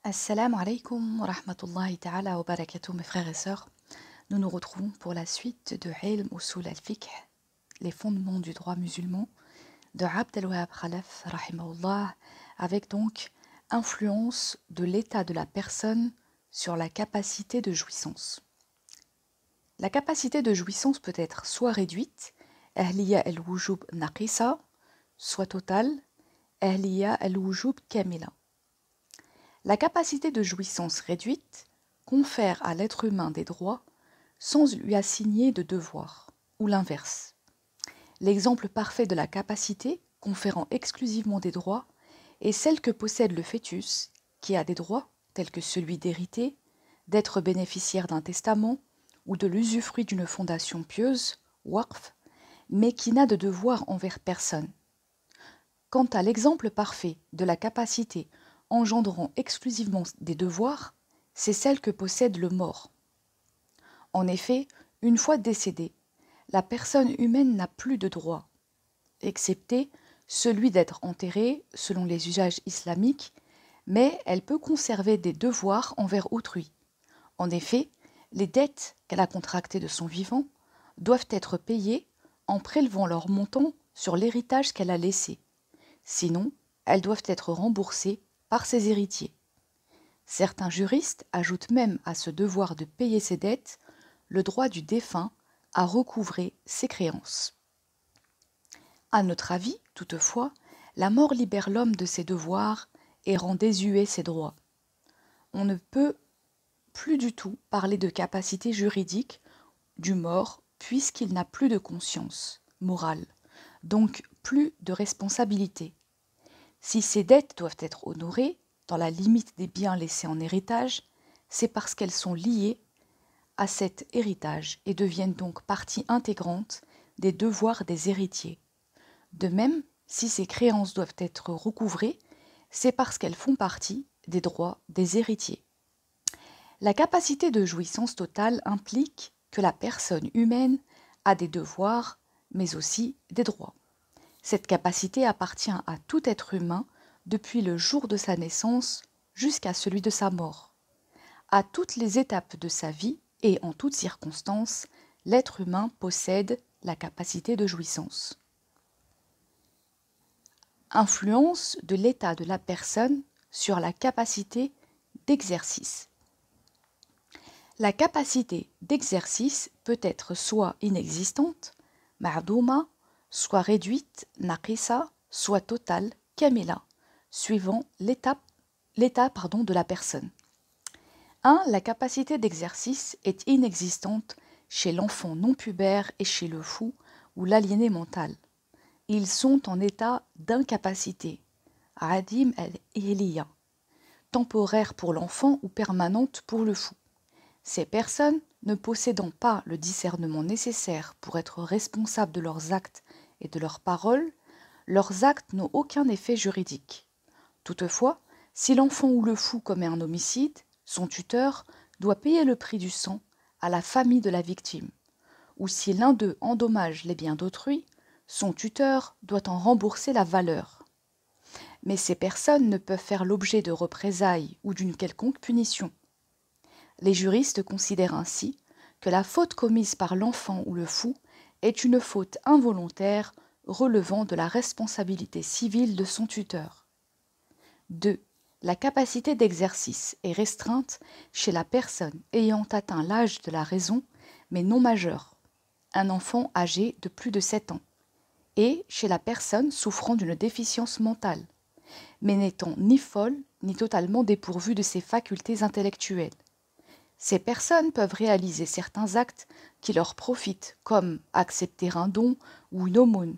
Assalamu alaikum wa rahmatullahi ta'ala wa barakatuh, mes frères et sœurs. Nous nous retrouvons pour la suite de Ilm Usul al-Fiqh, les fondements du droit musulman, de Abd al-Wahhab Khalaf, rahimahullah, avec donc influence de l'état de la personne sur la capacité de jouissance. La capacité de jouissance peut être soit réduite, ahliya al-wujub naqisa, soit totale, ahliya al-wujub kamila. La capacité de jouissance réduite confère à l'être humain des droits sans lui assigner de devoirs, ou l'inverse. L'exemple parfait de la capacité conférant exclusivement des droits est celle que possède le fœtus, qui a des droits tels que celui d'hériter, d'être bénéficiaire d'un testament ou de l'usufruit d'une fondation pieuse, waqf, mais qui n'a de devoir envers personne. Quant à l'exemple parfait de la capacité engendrant exclusivement des devoirs, c'est celle que possède le mort. En effet, une fois décédée, la personne humaine n'a plus de droit, excepté celui d'être enterrée selon les usages islamiques, mais elle peut conserver des devoirs envers autrui. En effet, les dettes qu'elle a contractées de son vivant doivent être payées en prélevant leur montant sur l'héritage qu'elle a laissé. Sinon, elles doivent être remboursées par ses héritiers. Certains juristes ajoutent même à ce devoir de payer ses dettes le droit du défunt à recouvrer ses créances. À notre avis, toutefois, la mort libère l'homme de ses devoirs et rend désuets ses droits. On ne peut plus du tout parler de capacité juridique du mort puisqu'il n'a plus de conscience morale, donc plus de responsabilité. Si ces dettes doivent être honorées, dans la limite des biens laissés en héritage, c'est parce qu'elles sont liées à cet héritage et deviennent donc partie intégrante des devoirs des héritiers. De même, si ces créances doivent être recouvrées, c'est parce qu'elles font partie des droits des héritiers. La capacité de jouissance totale implique que la personne humaine a des devoirs, mais aussi des droits. Cette capacité appartient à tout être humain depuis le jour de sa naissance jusqu'à celui de sa mort. À toutes les étapes de sa vie et en toutes circonstances, l'être humain possède la capacité de jouissance. Influence de l'état de la personne sur la capacité d'exercice. La capacité d'exercice peut être soit inexistante, ma'douma, soit réduite, naqisa, soit totale, kamila, suivant l'état de la personne. 1. La capacité d'exercice est inexistante chez l'enfant non pubère et chez le fou ou l'aliéné mental. Ils sont en état d'incapacité, adim al-ihliya, temporaire pour l'enfant ou permanente pour le fou. Ces personnes, ne possédant pas le discernement nécessaire pour être responsables de leurs actes et de leurs paroles, leurs actes n'ont aucun effet juridique. Toutefois, si l'enfant ou le fou commet un homicide, son tuteur doit payer le prix du sang à la famille de la victime. Ou si l'un d'eux endommage les biens d'autrui, son tuteur doit en rembourser la valeur. Mais ces personnes ne peuvent faire l'objet de représailles ou d'une quelconque punition. Les juristes considèrent ainsi que la faute commise par l'enfant ou le fou est une faute involontaire relevant de la responsabilité civile de son tuteur. 2. La capacité d'exercice est restreinte chez la personne ayant atteint l'âge de la raison mais non majeure, un enfant âgé de plus de 7 ans, et chez la personne souffrant d'une déficience mentale, mais n'étant ni folle ni totalement dépourvue de ses facultés intellectuelles. Ces personnes peuvent réaliser certains actes qui leur profitent, comme accepter un don ou une aumône.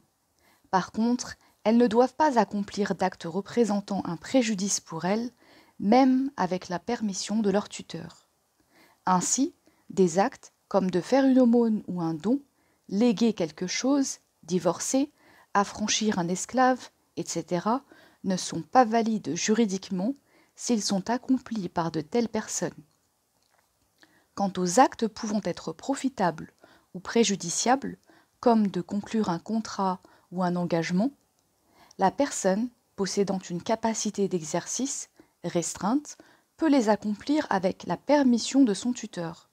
Par contre, elles ne doivent pas accomplir d'actes représentant un préjudice pour elles, même avec la permission de leur tuteur. Ainsi, des actes comme de faire une aumône ou un don, léguer quelque chose, divorcer, affranchir un esclave, etc., ne sont pas valides juridiquement s'ils sont accomplis par de telles personnes. Quant aux actes pouvant être profitables ou préjudiciables, comme de conclure un contrat ou un engagement, la personne possédant une capacité d'exercice restreinte peut les accomplir avec la permission de son tuteur.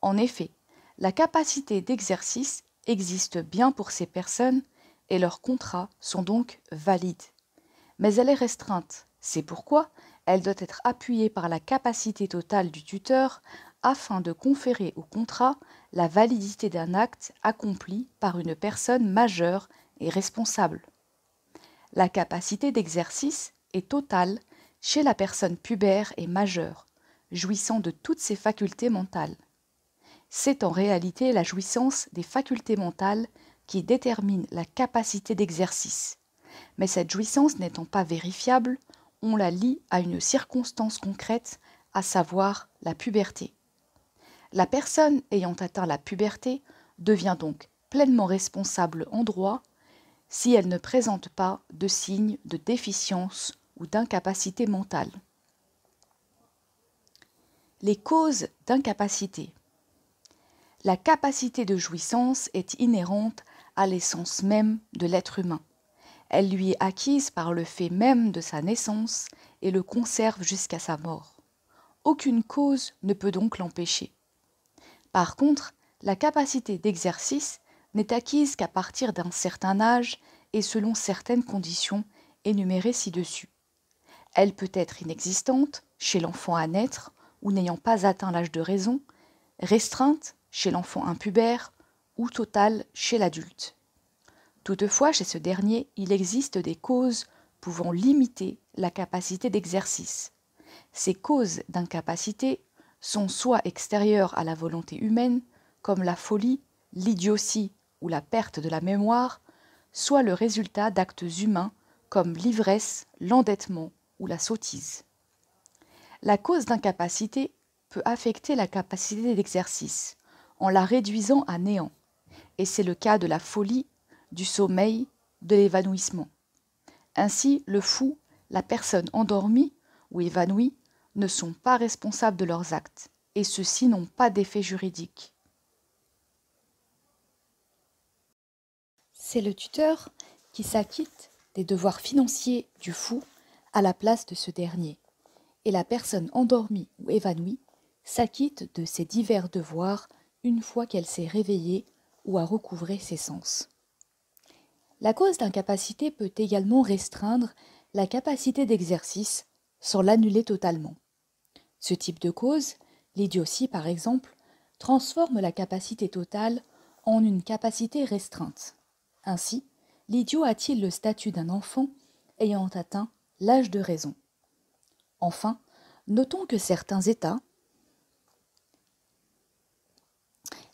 En effet, la capacité d'exercice existe bien pour ces personnes et leurs contrats sont donc valides. Mais elle est restreinte, c'est pourquoi elle doit être appuyée par la capacité totale du tuteur afin de conférer au contrat la validité d'un acte accompli par une personne majeure et responsable. La capacité d'exercice est totale chez la personne pubère et majeure, jouissant de toutes ses facultés mentales. C'est en réalité la jouissance des facultés mentales qui détermine la capacité d'exercice. Mais cette jouissance n'étant pas vérifiable, on la lie à une circonstance concrète, à savoir la puberté. La personne ayant atteint la puberté devient donc pleinement responsable en droit si elle ne présente pas de signes de déficience ou d'incapacité mentale. Les causes d'incapacité. La capacité de jouissance est inhérente à l'essence même de l'être humain. Elle lui est acquise par le fait même de sa naissance et le conserve jusqu'à sa mort. Aucune cause ne peut donc l'empêcher. Par contre, la capacité d'exercice n'est acquise qu'à partir d'un certain âge et selon certaines conditions énumérées ci-dessus. Elle peut être inexistante chez l'enfant à naître ou n'ayant pas atteint l'âge de raison, restreinte chez l'enfant impubère ou totale chez l'adulte. Toutefois, chez ce dernier, il existe des causes pouvant limiter la capacité d'exercice. Ces causes d'incapacité sont soit extérieures à la volonté humaine, comme la folie, l'idiotie ou la perte de la mémoire, soit le résultat d'actes humains comme l'ivresse, l'endettement ou la sottise. La cause d'incapacité peut affecter la capacité d'exercice en la réduisant à néant, et c'est le cas de la folie, du sommeil, de l'évanouissement. Ainsi, le fou, la personne endormie ou évanouie ne sont pas responsables de leurs actes, et ceux-ci n'ont pas d'effet juridique. C'est le tuteur qui s'acquitte des devoirs financiers du fou à la place de ce dernier, et la personne endormie ou évanouie s'acquitte de ses divers devoirs une fois qu'elle s'est réveillée ou a recouvré ses sens. La cause d'incapacité peut également restreindre la capacité d'exercice sans l'annuler totalement. Ce type de cause, l'idiotie par exemple, transforme la capacité totale en une capacité restreinte. Ainsi, l'idiot a-t-il le statut d'un enfant ayant atteint l'âge de raison. Enfin, notons que certains états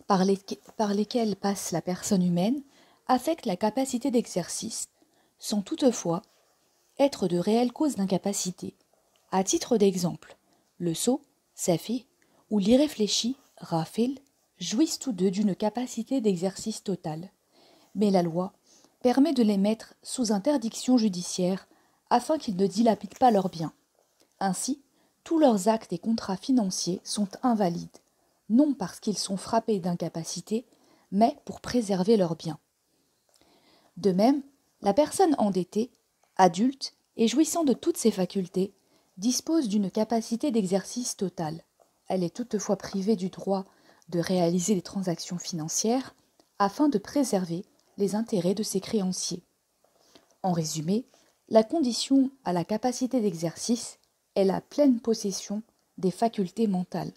par lesquels passe la personne humaine affectent la capacité d'exercice, sans toutefois être de réelles causes d'incapacité. À titre d'exemple, le sot, safi, ou l'irréfléchi, rafil, jouissent tous deux d'une capacité d'exercice totale. Mais la loi permet de les mettre sous interdiction judiciaire afin qu'ils ne dilapident pas leurs biens. Ainsi, tous leurs actes et contrats financiers sont invalides, non parce qu'ils sont frappés d'incapacité, mais pour préserver leurs biens. De même, la personne endettée, adulte et jouissant de toutes ses facultés, dispose d'une capacité d'exercice totale. Elle est toutefois privée du droit de réaliser des transactions financières afin de préserver les intérêts de ses créanciers. En résumé, la condition à la capacité d'exercice est la pleine possession des facultés mentales.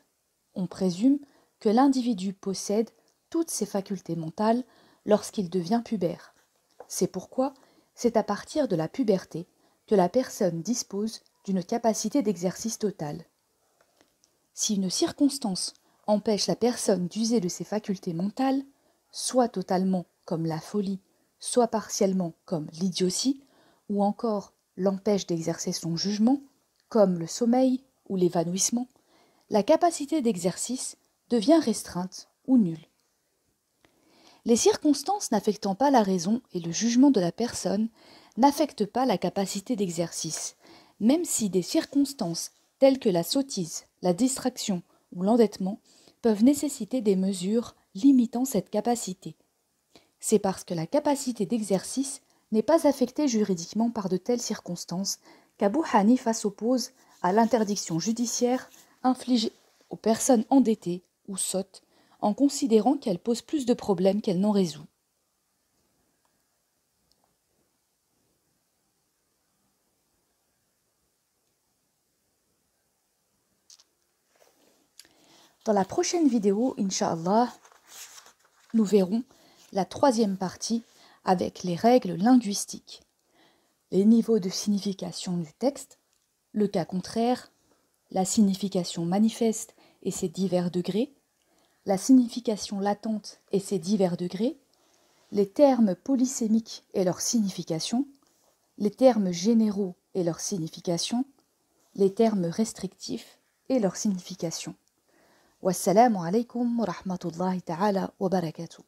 On présume que l'individu possède toutes ses facultés mentales lorsqu'il devient pubère. C'est pourquoi c'est à partir de la puberté que la personne dispose d'une capacité d'exercice totale. Si une circonstance empêche la personne d'user de ses facultés mentales, soit totalement comme la folie, soit partiellement comme l'idiotie, ou encore l'empêche d'exercer son jugement, comme le sommeil ou l'évanouissement, la capacité d'exercice devient restreinte ou nulle. Les circonstances n'affectant pas la raison et le jugement de la personne n'affectent pas la capacité d'exercice, même si des circonstances telles que la sottise, la distraction ou l'endettement peuvent nécessiter des mesures limitant cette capacité. C'est parce que la capacité d'exercice n'est pas affectée juridiquement par de telles circonstances qu'Abu Hanifa s'oppose à l'interdiction judiciaire infligée aux personnes endettées ou sottes en considérant qu'elles posent plus de problèmes qu'elles n'en résout. Dans la prochaine vidéo, Inch'Allah, nous verrons la troisième partie avec les règles linguistiques, les niveaux de signification du texte, le cas contraire, la signification manifeste et ses divers degrés, la signification latente et ses divers degrés, les termes polysémiques et leur signification, les termes généraux et leur signification, les termes restrictifs et leur signification. Wassalamu alaikum wa rahmatullahi ta'ala wa barakatuh.